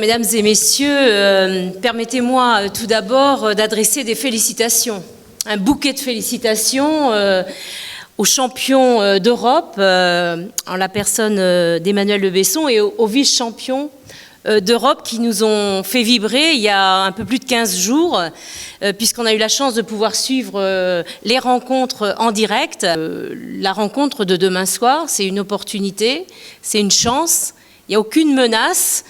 Mesdames et messieurs, permettez-moi tout d'abord d'adresser des félicitations, un bouquet de félicitations aux champions d'Europe, en la personne d'Emmanuel Le Besson, et aux vice-champions d'Europe qui nous ont fait vibrer il y a un peu plus de 15 jours, puisqu'on a eu la chance de pouvoir suivre les rencontres en direct. La rencontre de demain soir, c'est une opportunité, c'est une chance, il n'y a aucune menace.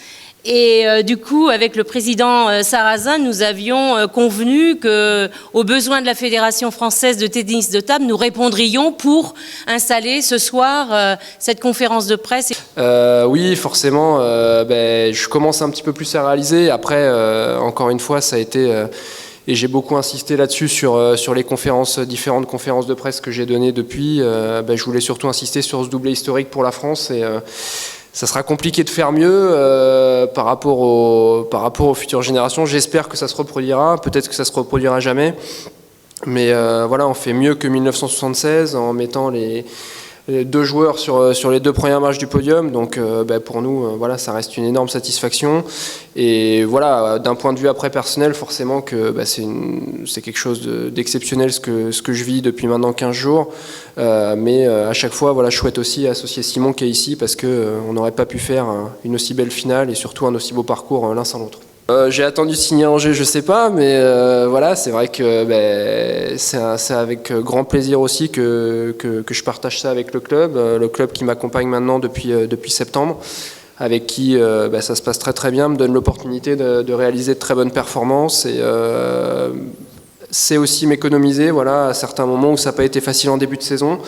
Et du coup, avec le président Sarrazin, nous avions convenu qu'aux besoins de la Fédération française de tennis de table, nous répondrions pour installer ce soir cette conférence de presse. Oui, forcément, je commence un petit peu plus à réaliser. Après, encore une fois, ça a été... et j'ai beaucoup insisté là-dessus sur les différentes conférences de presse que j'ai données depuis. Je voulais surtout insister sur ce doublé historique pour la France. Et ça sera compliqué de faire mieux par rapport aux futures générations. J'espère que ça se reproduira, peut-être que ça se reproduira jamais. Mais voilà, on fait mieux que 1976 en mettant les deux joueurs sur les deux premières marches du podium. Donc pour nous, voilà, ça reste une énorme satisfaction. Et voilà, d'un point de vue après personnel, forcément que c'est quelque chose d'exceptionnel ce que je vis depuis maintenant 15 jours. Mais à chaque fois, voilà, je souhaite aussi associer Simon qui est ici parce qu'on n'aurait pas pu faire une aussi belle finale et surtout un aussi beau parcours l'un sans l'autre. J'ai attendu signer Angers, je sais pas, mais voilà, c'est vrai que c'est avec grand plaisir aussi que je partage ça avec le club qui m'accompagne maintenant depuis septembre, avec qui ça se passe très très bien, me donne l'opportunité de réaliser de très bonnes performances et c'est aussi m'économiser, voilà, à certains moments où ça n'a pas été facile en début de saison.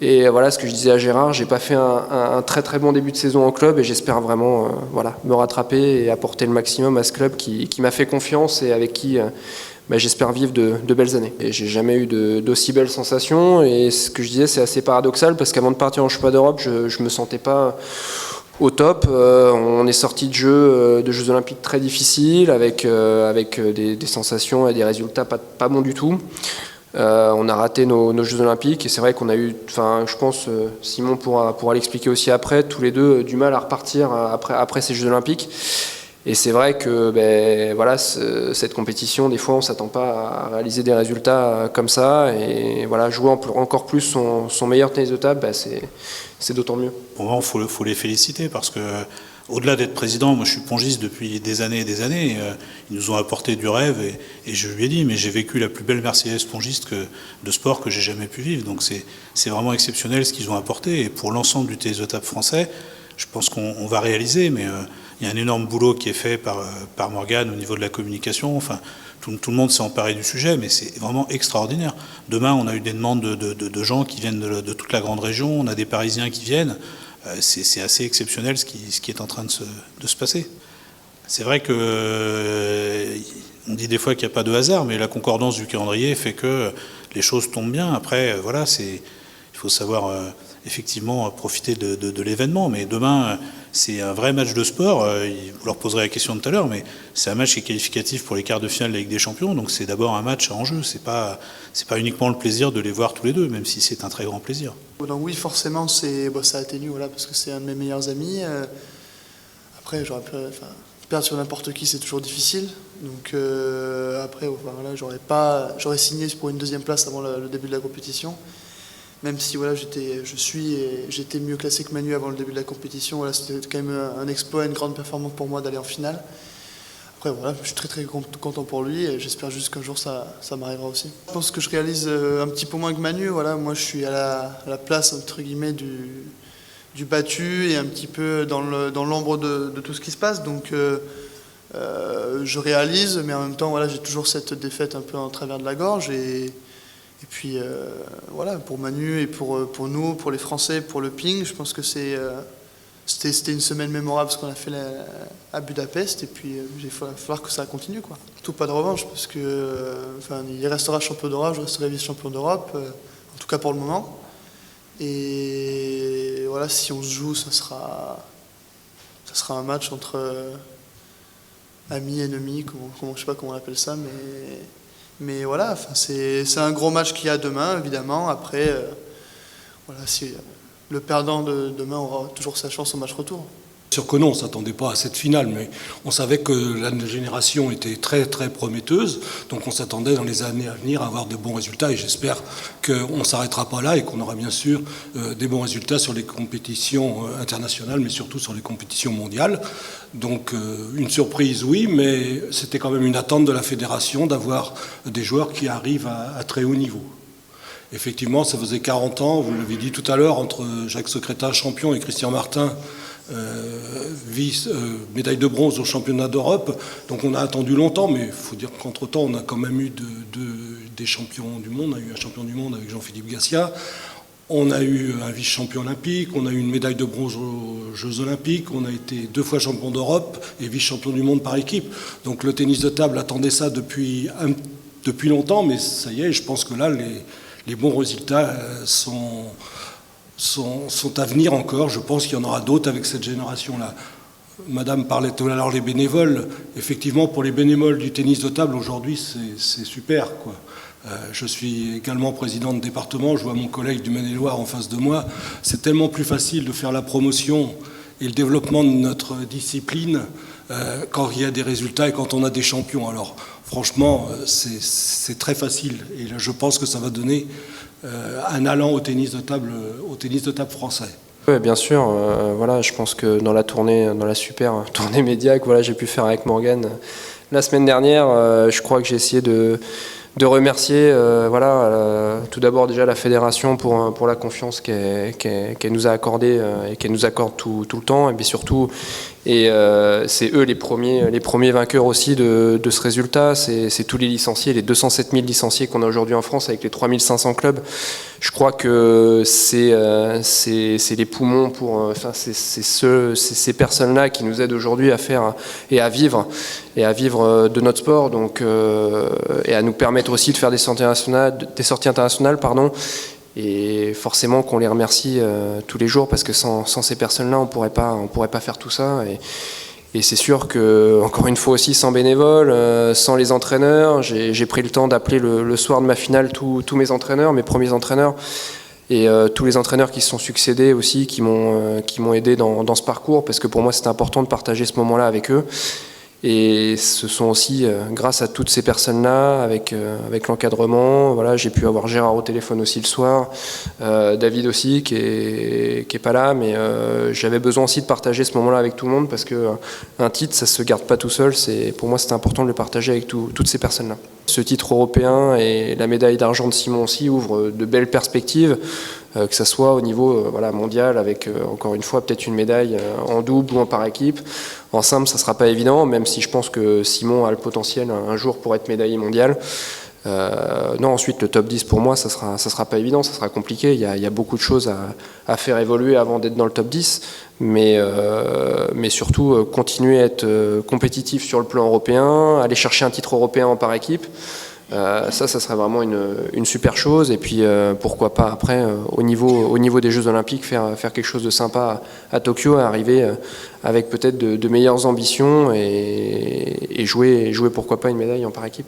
Et voilà ce que je disais à Gérard, j'ai pas fait un très très bon début de saison en club et j'espère vraiment me rattraper et apporter le maximum à ce club qui m'a fait confiance et avec qui j'espère vivre de belles années. Et j'ai jamais eu d'aussi belles sensations et ce que je disais c'est assez paradoxal parce qu'avant de partir en championnat d'Europe, je me sentais pas au top. On est sorti de Jeux Olympiques très difficiles avec des sensations et des résultats pas bons du tout. On a raté nos Jeux Olympiques et c'est vrai qu'on a eu, je pense, Simon pourra l'expliquer aussi après, tous les deux du mal à repartir après ces Jeux Olympiques. Et c'est vrai que cette compétition, des fois, on ne s'attend pas à réaliser des résultats comme ça. Et voilà, jouer encore plus son meilleur tennis de table, c'est d'autant mieux. Pour moi, il faut les féliciter parce que au-delà d'être président, moi je suis pongiste depuis des années et des années. Ils nous ont apporté du rêve et je lui ai dit, mais j'ai vécu la plus belle Marseillaise pongiste de sport que j'ai jamais pu vivre. Donc c'est vraiment exceptionnel ce qu'ils ont apporté. Et pour l'ensemble du tennis de table français, je pense qu'on va réaliser. Mais il y a un énorme boulot qui est fait par Morgane au niveau de la communication. Enfin, tout le monde s'est emparé du sujet, mais c'est vraiment extraordinaire. Demain, on a eu des demandes de gens qui viennent de toute la grande région. On a des Parisiens qui viennent. C'est assez exceptionnel ce qui est en train de se passer. C'est vrai que on dit des fois qu'il n'y a pas de hasard, mais la concordance du calendrier fait que les choses tombent bien. Après, voilà, il faut savoir effectivement profiter de l'événement. Mais demain, c'est un vrai match de sport. Vous leur poserez la question tout à l'heure, mais c'est un match qui est qualificatif pour les quarts de finale de la Ligue des Champions. Donc c'est d'abord un match à enjeu. C'est pas uniquement le plaisir de les voir tous les deux, même si c'est un très grand plaisir. Donc oui, forcément, ça atténue, voilà, parce que c'est un de mes meilleurs amis. Après, perdre sur n'importe qui, c'est toujours difficile. Donc après, j'aurais signé pour une deuxième place avant le début de la compétition. Même si voilà, j'étais mieux classé que Manu avant le début de la compétition. Voilà, c'était quand même un exploit, une grande performance pour moi d'aller en finale. Après voilà, je suis très très content pour lui et j'espère juste qu'un jour ça m'arrivera aussi. Je pense que je réalise un petit peu moins que Manu. Voilà, moi je suis à la place entre guillemets du battu et un petit peu dans l'ombre de tout ce qui se passe. Donc je réalise, mais en même temps voilà, j'ai toujours cette défaite un peu en travers de la gorge et puis voilà, pour Manu et pour nous, pour les Français, pour le ping, je pense que c'était une semaine mémorable ce qu'on a fait à Budapest et puis il va falloir que ça continue quoi. Surtout pas de revanche parce que il restera champion d'Europe, je resterai vice-champion d'Europe, en tout cas pour le moment. Et voilà, si on se joue, ça sera un match entre amis, ennemis, je sais pas comment on appelle ça, mais voilà, c'est un gros match qu'il y a demain, évidemment. Après, voilà, si le perdant de demain aura toujours sa chance au match retour. Sûr que non, on ne s'attendait pas à cette finale, mais on savait que la génération était très très prometteuse, donc on s'attendait dans les années à venir à avoir de bons résultats, et j'espère qu'on ne s'arrêtera pas là et qu'on aura bien sûr des bons résultats sur les compétitions internationales, mais surtout sur les compétitions mondiales. Donc une surprise, oui, mais c'était quand même une attente de la fédération d'avoir des joueurs qui arrivent à très haut niveau. Effectivement, ça faisait 40 ans, vous l'avez dit tout à l'heure, entre Jacques Secrétin, champion, et Christian Martin, médaille de bronze au championnat d'Europe. Donc on a attendu longtemps, mais il faut dire qu'entre-temps, on a quand même eu des champions du monde. On a eu un champion du monde avec Jean-Philippe Gassia. On a eu un vice-champion olympique, on a eu une médaille de bronze aux Jeux olympiques, on a été 2 fois champion d'Europe et vice-champion du monde par équipe. Donc le tennis de table attendait ça depuis longtemps, mais ça y est, je pense que là, les bons résultats sont à venir encore. Je pense qu'il y en aura d'autres avec cette génération-là. Madame parlait tout à l'heure des bénévoles. Effectivement, pour les bénévoles du tennis de table, aujourd'hui, c'est super, quoi. Je suis également président de département, je vois mon collègue du Maine-et-Loire en face de moi. C'est tellement plus facile de faire la promotion et le développement de notre discipline quand il y a des résultats et quand on a des champions. Alors franchement, c'est très facile. Et là, je pense que ça va donner un allant au tennis de table français. Oui, bien sûr. Voilà, je pense que dans la super tournée média que j'ai pu faire avec Morgane la semaine dernière, je crois que j'ai essayé de remercier tout d'abord déjà la fédération pour la confiance qu'elle nous a accordée et qu'elle nous accorde tout le temps, et puis surtout, c'est eux les premiers vainqueurs aussi de ce résultat. C'est tous les licenciés, les 207 000 licenciés qu'on a aujourd'hui en France avec les 3500 clubs. Je crois que c'est les poumons c'est ces personnes-là qui nous aident aujourd'hui à faire et à vivre de notre sport, donc et à nous permettre aussi de faire des sorties internationales, et forcément qu'on les remercie tous les jours, parce que sans ces personnes-là, on pourrait pas faire tout ça. Et c'est sûr que, encore une fois aussi, sans bénévoles, sans les entraîneurs, j'ai pris le temps d'appeler le soir de ma finale tous mes entraîneurs, mes premiers entraîneurs, et tous les entraîneurs qui se sont succédés aussi, qui m'ont aidé dans ce parcours, parce que pour moi c'était important de partager ce moment-là avec eux. Et ce sont aussi, grâce à toutes ces personnes-là, avec l'encadrement, j'ai pu avoir Gérard au téléphone aussi le soir, David aussi, qui est pas là, mais j'avais besoin aussi de partager ce moment-là avec tout le monde, parce qu'un titre, ça se garde pas tout seul. Pour moi, c'était important de le partager avec toutes ces personnes-là. Ce titre européen et la médaille d'argent de Simon aussi ouvrent de belles perspectives, que ça soit au niveau mondial, avec encore une fois peut-être une médaille en double ou en par équipe. En simple, ça ne sera pas évident, même si je pense que Simon a le potentiel un jour pour être médaillé mondial. Ensuite, le top 10 pour moi, ça sera pas évident, ça sera compliqué. Il y a beaucoup de choses à faire évoluer avant d'être dans le top 10, mais surtout continuer à être compétitif sur le plan européen, aller chercher un titre européen en par équipe. Ça serait vraiment une super chose. Et puis pourquoi pas après, au niveau des Jeux Olympiques, faire quelque chose de sympa à Tokyo, arriver avec peut-être de meilleures ambitions et jouer pourquoi pas une médaille en par équipe.